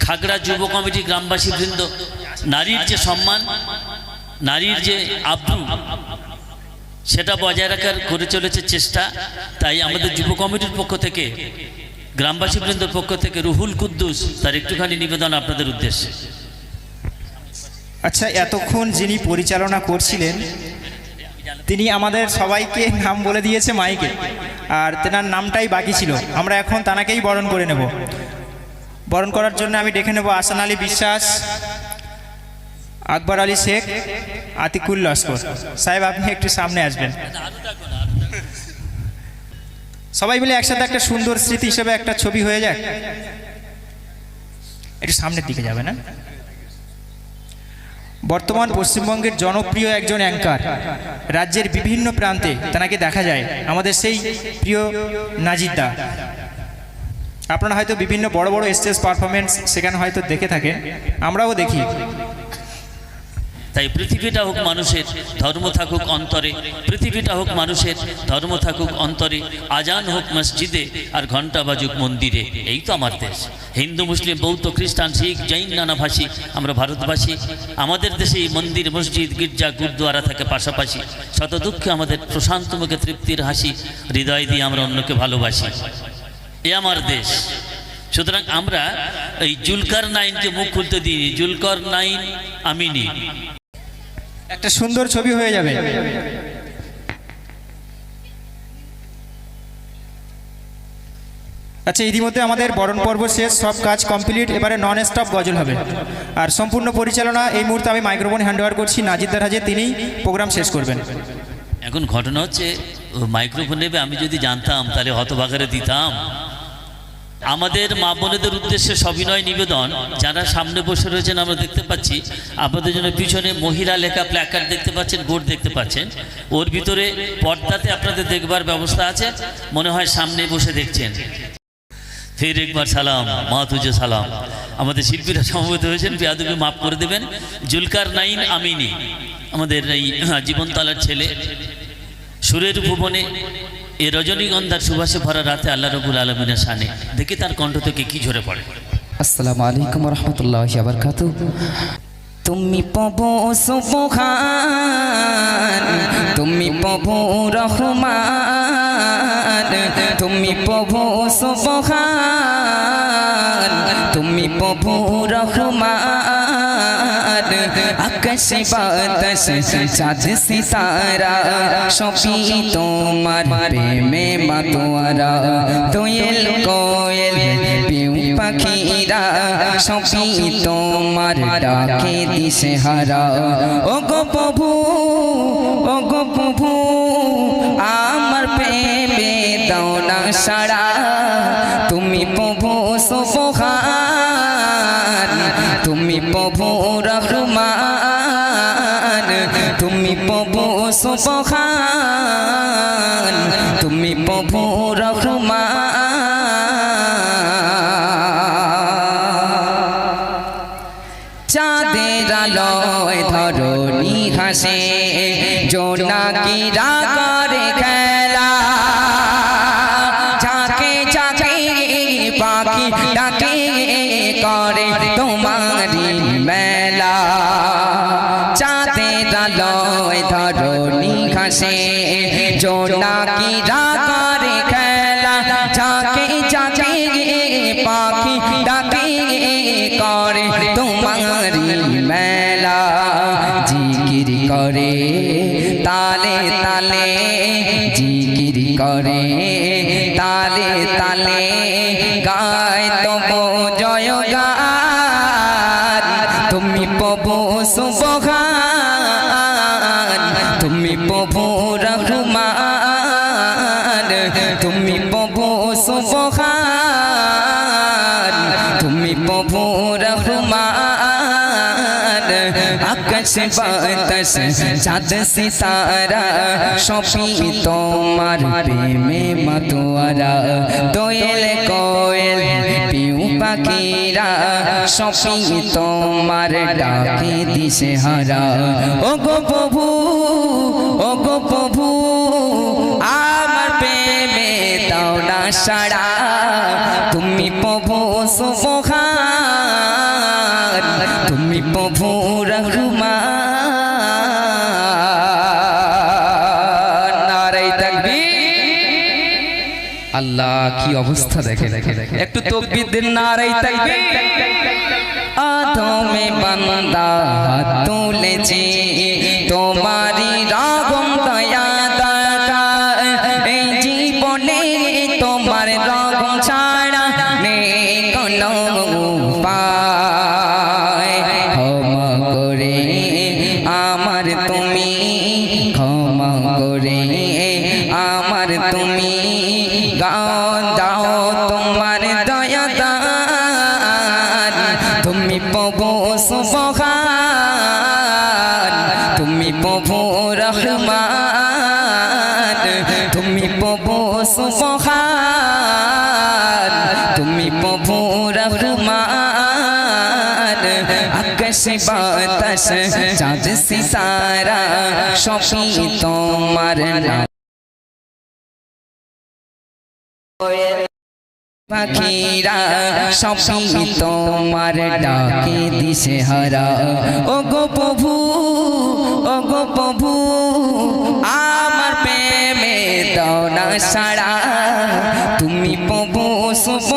খাগড়া যুব কমিটি গ্রামবাসী বৃন্দ নারীর যে সম্মান, নারীর যে আব্রু, সেটা বজায় রাখার করে চলেছে চেষ্টা। তাই আমাদের যুব কমিটির পক্ষ থেকে, গ্রামবাসী বৃন্দের পক্ষ থেকে রুহুল কুদ্দুস তার একটুখানি নিবেদন আপনাদের উদ্দেশ্যে। আচ্ছা, এতক্ষণ যিনি পরিচালনা করছিলেন তিনি আমাদের সবাইকে নাম বলে দিয়েছে মাইকে, আর তেনার নামটাই বাকি ছিল। আমরা এখন তানাকেই বরণ করে নেব। বরণ করার জন্য আমি ডেকে নেব আসান আলী বিশ্বাস, আকবর আলী শেখ, আতিকুল লস্কর। সাহেব, আপনি একটু সামনে আসবেন। সবাই মিলে একসাথে একটা সুন্দর স্মৃতি হিসেবে একটা ছবি হয়ে যাক। একটু সামনের দিকে যাবে না? বর্তমান পশ্চিমবঙ্গের জনপ্রিয় একজন অ্যাঙ্কার, রাজ্যের বিভিন্ন প্রান্তে তাকে দেখা যায়। আমাদের সেই প্রিয় নাজিদা, আপনারা হয়তো বিভিন্ন বড় বড় স্টেজ পারফরমেন্স সেখানে হয়তো দেখে থাকেন, আমরাও দেখি। তাই পৃথিবীটা হোক মানুষের, ধর্ম থাকুক অন্তরে, পৃথিবীটা হোক মানুষের, ধর্ম থাকুক অন্তরে, আজান হোক মসজিদে আর ঘণ্টা বাজুক মন্দিরে। এই তো আমার দেশ। হিন্দু, মুসলিম, বৌদ্ধ, খ্রিস্টান, শিখ, জৈন, নানাভাষী আমরা ভারতবাসী। আমাদের দেশে মন্দির, মসজিদ, গির্জা, গুরুদ্বারা থাকে পাশাপাশি। শত দুঃখে আমাদের প্রশান্ত মুখে তৃপ্তির হাসি, হৃদয় দিয়ে আমরা অন্যকে ভালোবাসি। এ আমার দেশ। সুতরাং আমরা এই জুলকার নাইনকে মুখ খুলতে দিই। জুলকার নাইন আমিনি, একটা সুন্দর ছবি হয়ে যাবে। আচ্ছা, ইতিমধ্যে আমাদের বরণ পর্ব শেষ, সব কাজ কমপ্লিট। এবারে নন স্টপ গজল হবে, আর সম্পূর্ণ পরিচালনা এই মুহূর্তে আমি মাইক্রোফোন হ্যান্ড ওভার করছি নাজিদার হাজে, তিনিই প্রোগ্রাম শেষ করবেন। এখন ঘটনা হচ্ছে মাইক্রোফোন নেবে, আমি যদি জানতাম তাহলে হতভাগারে দিতাম। আমাদের মা বোনেদের উদ্দেশ্যে সবিনয় নিবেদন, যারা সামনে বসে রয়েছেন আমরা দেখতে পাচ্ছি, আপনাদের জন্য পিছনে মহিলা লেখা প্ল্যাকার্ড দেখতে পাচ্ছেন, বোর্ড দেখতে পাচ্ছেন। ওর ভিতরে পর্দাতে আপনাদের দেখবার ব্যবস্থা আছে, মনে হয় সামনে বসে দেখছেন। ফের একবার সালাম, মা তুজে সালাম। আমাদের শিল্পীরা সমবেত হয়েছেন, বেয়াদবি মাফ করে দেবেন। জুলকার নাইন আমিনি আমাদের এই জীবনতলার ছেলে, সুরের ভুবনে এ রজনীগন্ধার সুবাসে ভরা রাতে আল্লাহ রাব্বুল আলামিনের শানে। দেখি তার কণ্ঠ থেকে কি ঝরে পড়ে। আসসালামু আলাইকুম ওয়া রাহমাতুল্লাহি ওয়া বারাকাতুহু। তুমি প্রভু সুবহান, তুমি প্রভু রহমান, তুমি প্রভু সুবহান, তুমি প্রভু রহমান। আকাশে বাতাসে চাঁদ সিতারা সবই তোমার প্রেমে মাতোয়ারা। দোয়েল কোয়েল পিউ পাখিরা সবই তোমার ডাকে দিশে হারা। ও গো প্রভু, ও গো প্রভু, আমার প্রেমে দাও না সাড়া। তুমি প্রভু সুবহান, তুমি প্রভু রহমান, তুমি প্রভু সুবহান, তুমি প্রভু রহমান। চাঁদের আলোয় ধরণী হাসে, জোনাকিরা করে খেলা। ঝাঁকে ঝাঁকে পাখি ডাকে করে তোমারি মেলা। চাঁদের আলোয় ধরণী হাসে, জোনাকিরা করে খেলা। ঝাঁকে ঝাঁকে পাখি ডাকে করে তোমারি মেলা। জিকির করে তালে তালে, জিকির করে তালে তালে, গায় তবু জয় গান। তুমি প্রভু সুবহান, তুমি প্রভু রহমান, তুমি প্রভু সুবহান, তুমি প্রভু রহমান। আকাশে বাতাসে চাঁদ সিতারা সবই তোমার প্রেমে মাতোয়ারা। দোয়েল কোয়েল পিউ পাখিরা সবই তোমার ডাকে দিশে হারা। ও গো প্রভু, ও গো প্রভু, আমার প্রেমে দাও না সাড়া। তুমি প্রভু সুবহান, আল্লাহ কি অবস্থা দেখে একটু তাকবীর দেন নারে তাকবীর আদমে বান্দা হাত তুলেছে তোমারি রাগম দয়া দাতা এই জীবনে তোমার রাগম ছাড়া নেই কোনো উপায় ক্ষমা করে আমার তুমি ক্ষমা করে আমার তুমি গাও দাও তোমার দয়া দান তুমি প্রভু সুবহান তুমি প্রভু রহমান তুমি প্রভু সুবহান তুমি প্রভু রহমান আকাশ বাতাস চাঁদ সিতারা সবই তোমার নাম পাখিরা সবই তোমার ডাকে দিশে হারা ও গো প্রভু আমার প্রেমে দাও না সাড়া তুমি প্রভু শুভ